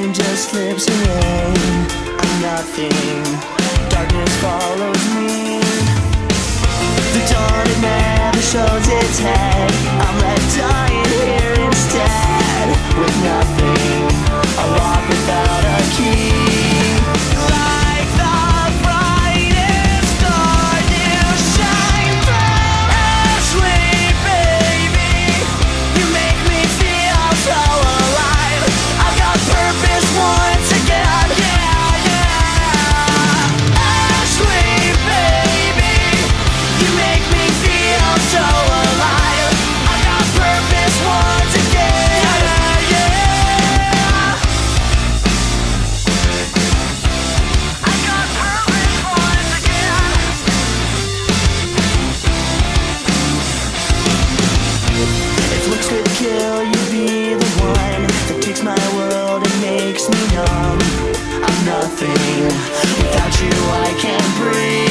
dream just slips away. I'm nothing, darkness follows me. The dawn, it never shows its head. I'm left dying here instead. With nothing, I walk without a key. Like the brightest star, you shine freshly, baby. You make me feel so alive. I've got purpose once again. Yeah, yeah. Ashley, baby, you make me feel so alive. I've got purpose once again. Yeah, yeah. I've got purpose once again. If looks could kill, you'd be the one that takes my world and makes me numb. I'm nothing, without you I can't breathe.